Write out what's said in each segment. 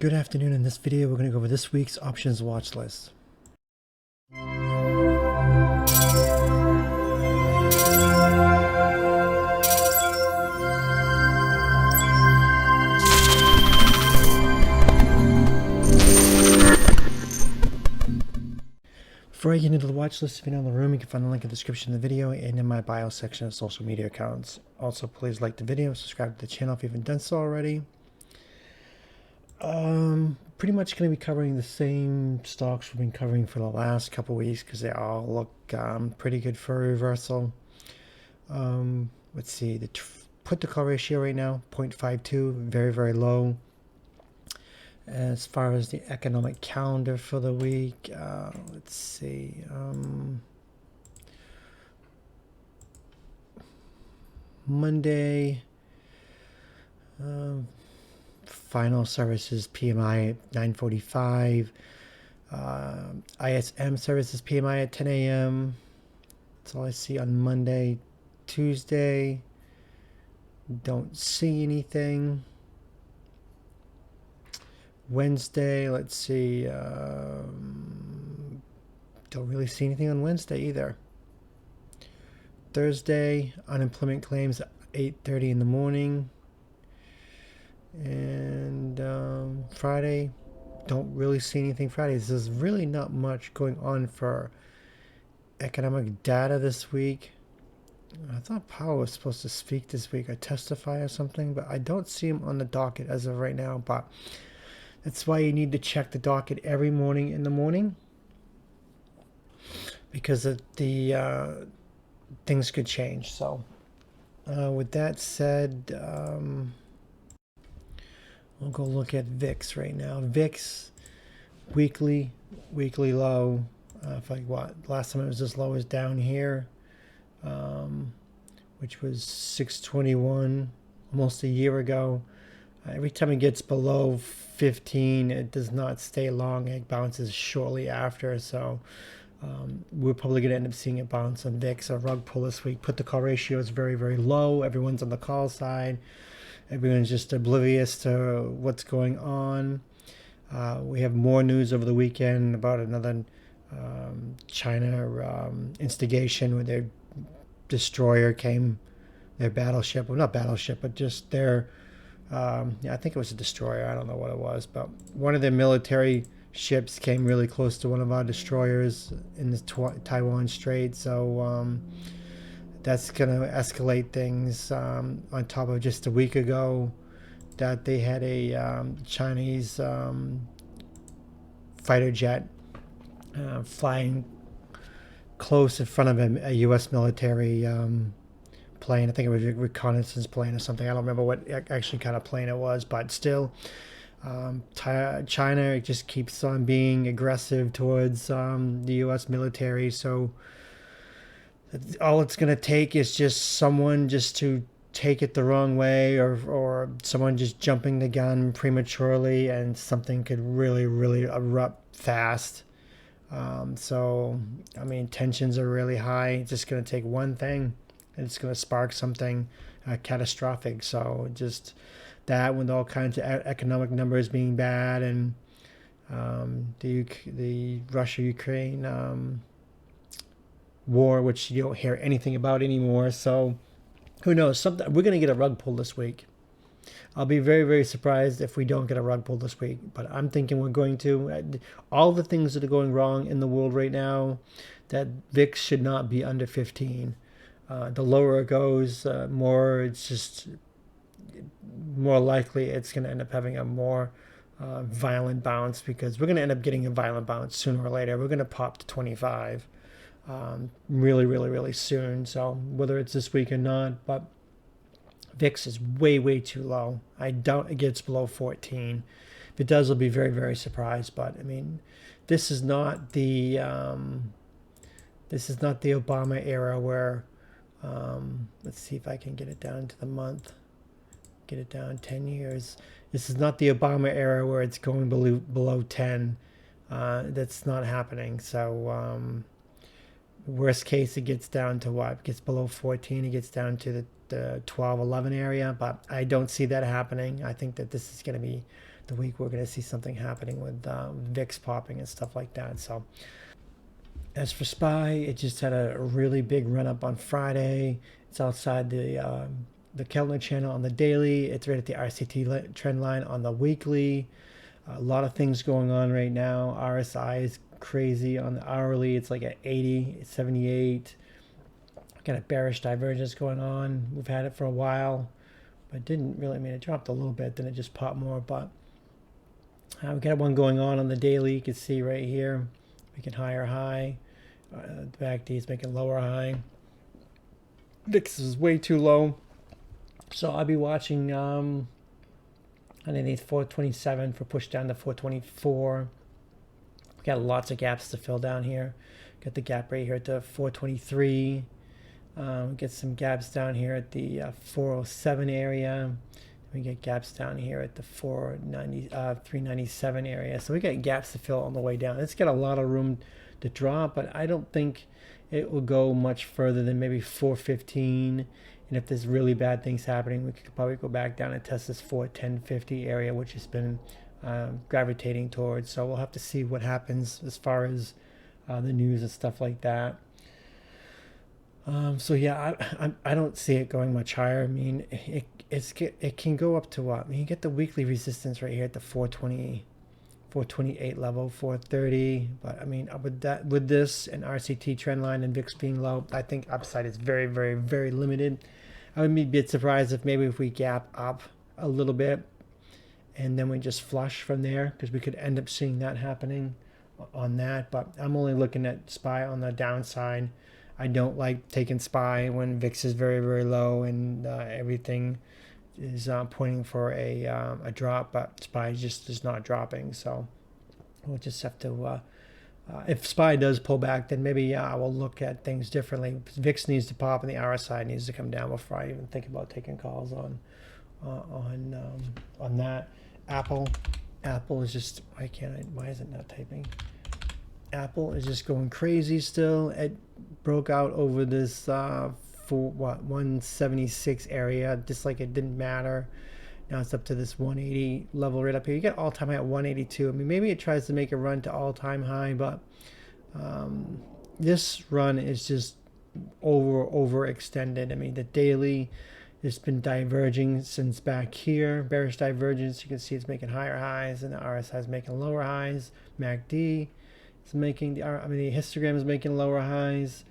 Good afternoon. In this video, we're going to go over this week's options watch list. Before I get into the watch list, if you're not in the room, you can find the link in the description of the video and in my bio section of social media accounts. Also, please like the video, subscribe to the channel if you haven't done so already. Pretty much going to be covering the same stocks we've been covering for the last couple weeks because they all look pretty good for a reversal. Let's see, the put to call ratio right now 0.52, very, very low. As far as the economic calendar for the week, let's see. Monday, final services PMI at 9:45. ISM services PMI at 10 a.m. That's all I see on Monday. Tuesday, don't see anything. Wednesday, let's see. Don't really see anything on Wednesday either. Thursday, unemployment claims at 8:30 in the morning. And Friday, don't really see anything Friday. There's really not much going on for economic data this week. I thought Powell was supposed to speak this week or testify or something, but I don't see him on the docket as of right now. But that's why you need to check the docket every morning in the morning, because the things could change. So with that said, we'll go look at VIX right now. VIX weekly low. Like what? Last time it was as low as down here, which was 621 almost a year ago. Every time it gets below 15, it does not stay long. It bounces shortly after. So we're probably going to end up seeing a bounce on VIX, a rug pull this week. Put the call ratio is very, very low. Everyone's on the call side. Everyone's just oblivious to what's going on. We have more news over the weekend about another China instigation where their destroyer came, their battleship, well, not battleship, but just their, I think it was a destroyer. I don't know what it was, but one of their military ships came really close to one of our destroyers in the Taiwan Strait. So that's going to escalate things on top of just a week ago that they had a Chinese fighter jet flying close in front of a U.S. military plane. I think it was a reconnaissance plane or something. I don't remember what actually kind of plane it was, but still, China just keeps on being aggressive towards the U.S. military. So all it's going to take is just someone just to take it the wrong way, or someone just jumping the gun prematurely, and something could really, really erupt fast. So, I mean, tensions are really high. It's just going to take one thing, and it's going to spark something catastrophic. So just that, with all kinds of economic numbers being bad, and the Russia-Ukraine war, which you don't hear anything about anymore. So who knows? We're going to get a rug pull this week. I'll be very, very surprised if we don't get a rug pull this week, but I'm thinking we're going to. All the things that are going wrong in the world right now, that VIX should not be under 15. The lower it goes, it's just more likely it's going to end up having a more violent bounce, because we're going to end up getting a violent bounce sooner or later. We're going to pop to 25 really, really, really soon. So whether it's this week or not, but VIX is way, way too low. I doubt it gets below 14. If it does, I'll be very, very surprised. But I mean, this is not the Obama era where let's see if I can get it down to the month. Get it down 10 years. This is not the Obama era where it's going below 10. That's not happening. So worst case, it gets down to what? It gets below 14. It gets down to the 12, 11 area, but I don't see that happening. I think that this is going to be the week we're going to see something happening with VIX popping and stuff like that. So as for SPY, it just had a really big run up on Friday. It's outside the Keltner channel on the daily. It's right at the RCT trend line on the weekly. A lot of things going on right now. RSI is crazy on the hourly. It's like at 80, 78. Got a bearish divergence going on. We've had it for a while, but it didn't really, I mean, it dropped a little bit, then it just popped more. But we got one going on the daily. You can see right here, making higher high. The back D is making lower high. VIX is way too low. So I'll be watching underneath 427 for push down to 424. We got lots of gaps to fill down here. Got the gap right here at the 423. Get some gaps down here at the 407 area. We get gaps down here at the 397 area. So we got gaps to fill on the way down. It's got a lot of room to drop, but I don't think it will go much further than maybe 415. And if there's really bad things happening, we could probably go back down and test this 410.50 area, which has been gravitating towards. So we'll have to see what happens as far as the news and stuff like that. So yeah, I don't see it going much higher. I mean, it can go up to what? I mean, you get the weekly resistance right here at the 428 level, 430. But I mean, with this and RCT trend line and VIX being low, I think upside is very, very, very limited. I would be a bit surprised if maybe if we gap up a little bit and then we just flush from there, because we could end up seeing that happening on that. But I'm only looking at SPY on the downside. I don't like taking SPY when VIX is very, very low and everything is pointing for a drop, but SPY just is not dropping. So we'll just have to, if SPY does pull back, then maybe I will look at things differently. VIX needs to pop and the RSI needs to come down before I even think about taking calls on that. Apple is just, why is it not typing? Apple is just going crazy still. It broke out over this 176 area, just like it didn't matter. Now it's up to this 180 level right up here. You get all-time high at 182. I mean, maybe it tries to make a run to all-time high, but this run is just overextended. I mean, the daily has been diverging since back here. Bearish divergence. You can see it's making higher highs, and the RSI is making lower highs. MACD is making the histogram is making lower highs,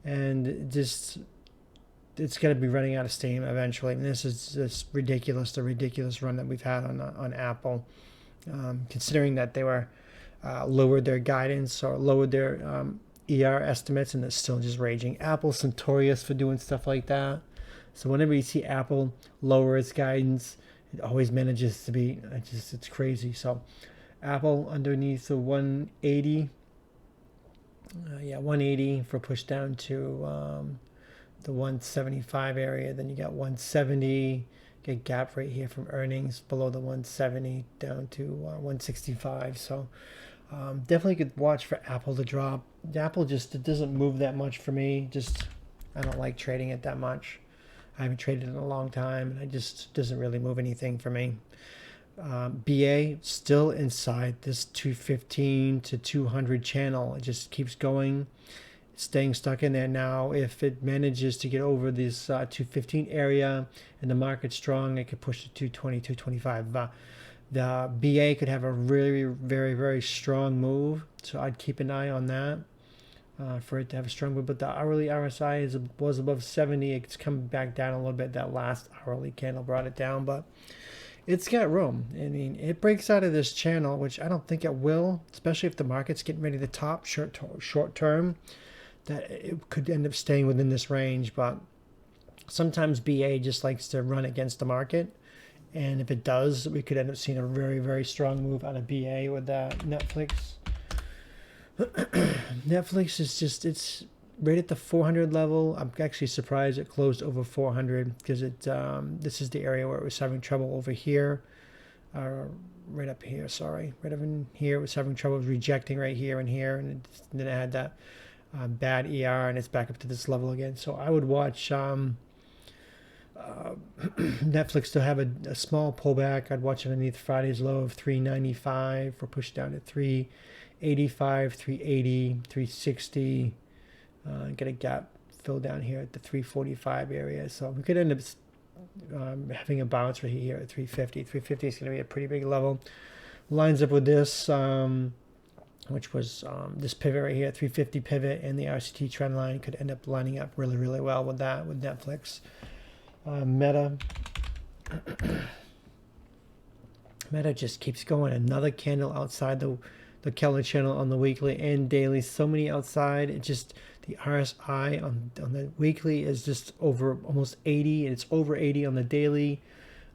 and just it's going to be running out of steam eventually. And this is just ridiculous, the ridiculous run that we've had on Apple, considering that they were lowered their guidance or lowered their ER estimates, and it's still just raging. Apple's notorious for doing stuff like that. So whenever you see Apple lower its guidance, it always manages to be it's crazy. So Apple underneath the 180, 180 for push down to the 175 area. Then you got 170, get gap right here from earnings below the 170 down to 165. So definitely could watch for Apple to drop. Apple it doesn't move that much for me. I don't like trading it that much. I haven't traded in a long time, and it just doesn't really move anything for me. BA still inside this 215 to 200 channel. It just keeps going, staying stuck in there. Now if it manages to get over this 215 area and the market's strong, it could push to 220, 225. The BA could have a really very, very strong move, so I'd keep an eye on that for it to have a strong move. But the hourly RSI was above 70. It's come back down a little bit. That last hourly candle brought it down, but it's got room. I mean, it breaks out of this channel, which I don't think it will, especially if the market's getting ready to top short term, that it could end up staying within this range. But sometimes BA just likes to run against the market, and if it does, we could end up seeing a very, very strong move out of BA with Netflix. Netflix is just, it's right at the 400 level. I'm actually surprised it closed over 400, because this is the area where it was having trouble over here, right up here, sorry, right up in here. It was having trouble rejecting right here and here, and then it had that bad ER, and it's back up to this level again. So I would watch Netflix still have a small pullback. I'd watch underneath Friday's low of 395. We're pushed down to 385, 380, 360. Get a gap fill down here at the 345 area. So we could end up having a bounce right here at 350. 350 is going to be a pretty big level. Lines up with this, which was this pivot right here, 350 pivot, and the RCT trend line could end up lining up really, really well with that, with Netflix. Meta. Meta just keeps going. Another candle outside the Keller channel on the weekly and daily. So many outside. It just, the RSI on the weekly is just over almost 80, and it's over 80 on the daily.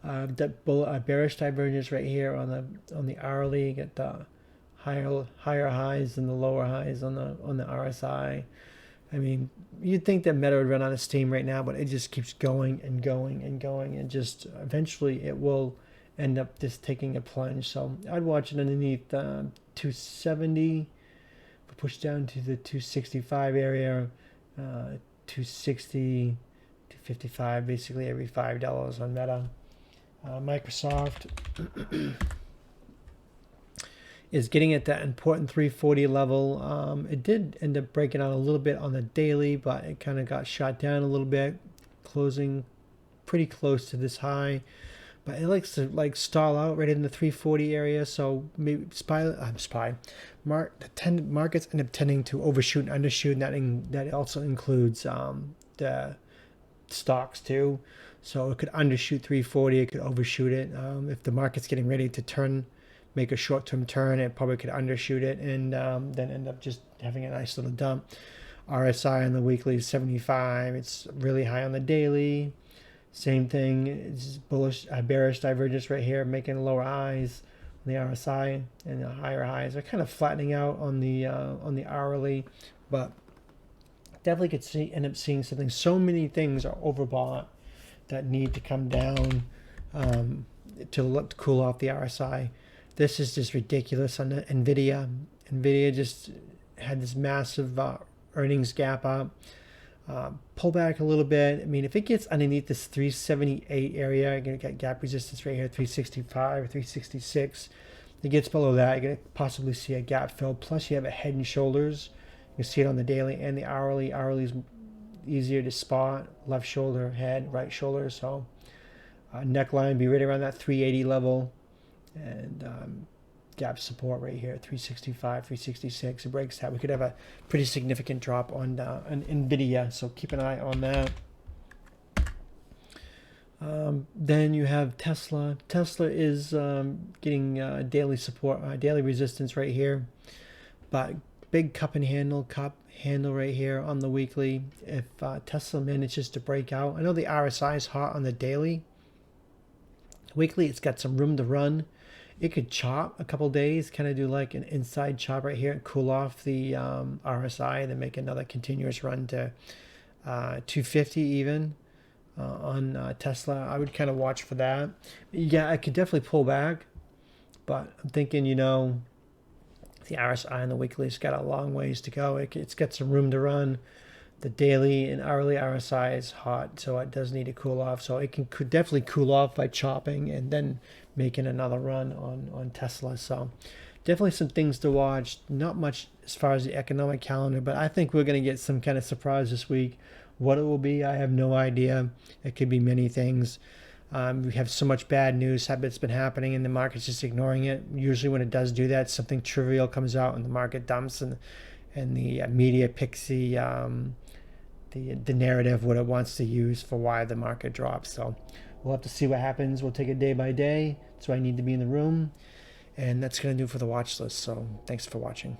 Bearish divergence right here on the hourly. You get the higher highs and the lower highs on the RSI. I mean, you'd think that Meta would run out of steam right now, but it just keeps going and going and going, and just eventually it will end up just taking a plunge. So I'd watch it underneath 270. Push down to the 265 area, 260, 255, basically every $5 on Meta. Microsoft is getting at that important 340 level. It did end up breaking out a little bit on the daily, but it kind of got shot down a little bit, closing pretty close to this high. But it likes to stall out right in the 340 area. So maybe markets end up tending to overshoot and undershoot, and that also includes the stocks too. So it could undershoot 340, it could overshoot it. If the market's getting ready to make a short-term turn, it probably could undershoot it and then end up just having a nice little dump. RSI on the weekly is 75. It's really high on the daily. Same thing, it's bullish, bearish divergence right here, making lower highs on the RSI, and the higher highs are kind of flattening out on the hourly, but definitely could end up seeing something. So many things are overbought that need to come down to cool off the RSI. This is just ridiculous on the NVIDIA. NVIDIA just had this massive earnings gap up. Pull back a little bit. I mean, if it gets underneath this 378 area, you're going to get gap resistance right here, 365 or 366. It gets below that, you're going to possibly see a gap fill. Plus, you have a head and shoulders. You see it on the daily and the hourly. Hourly is easier to spot. Left shoulder, head, right shoulder. So neckline be right around that 380 level. And gap support right here, 365, 366. It breaks that. We could have a pretty significant drop on NVIDIA, so keep an eye on that. Then you have Tesla. Tesla is getting daily support, daily resistance right here, but big cup handle right here on the weekly. If Tesla manages to break out, I know the RSI is hot on the daily. Weekly, it's got some room to run. It could chop a couple days, kind of do like an inside chop right here and cool off the RSI, and then make another continuous run to 250 even on Tesla. I would kind of watch for that. Yeah, I could definitely pull back, but I'm thinking, the RSI and the weekly's got a long ways to go. It's got some room to run. The daily and hourly RSI is hot, so it does need to cool off. So it could definitely cool off by chopping and then making another run on Tesla. So definitely some things to watch. Not much as far as the economic calendar, but I think we're going to get some kind of surprise this week. What it will be, I have no idea. It could be many things. We have so much bad news that's been happening, and the market's just ignoring it. Usually when it does do that, something trivial comes out and the market dumps, and the media picks the narrative, what it wants to use for why the market drops. So we'll have to see what happens. We'll take it day by day. So I need to be in the room, and that's going to do for the watch list. So thanks for watching.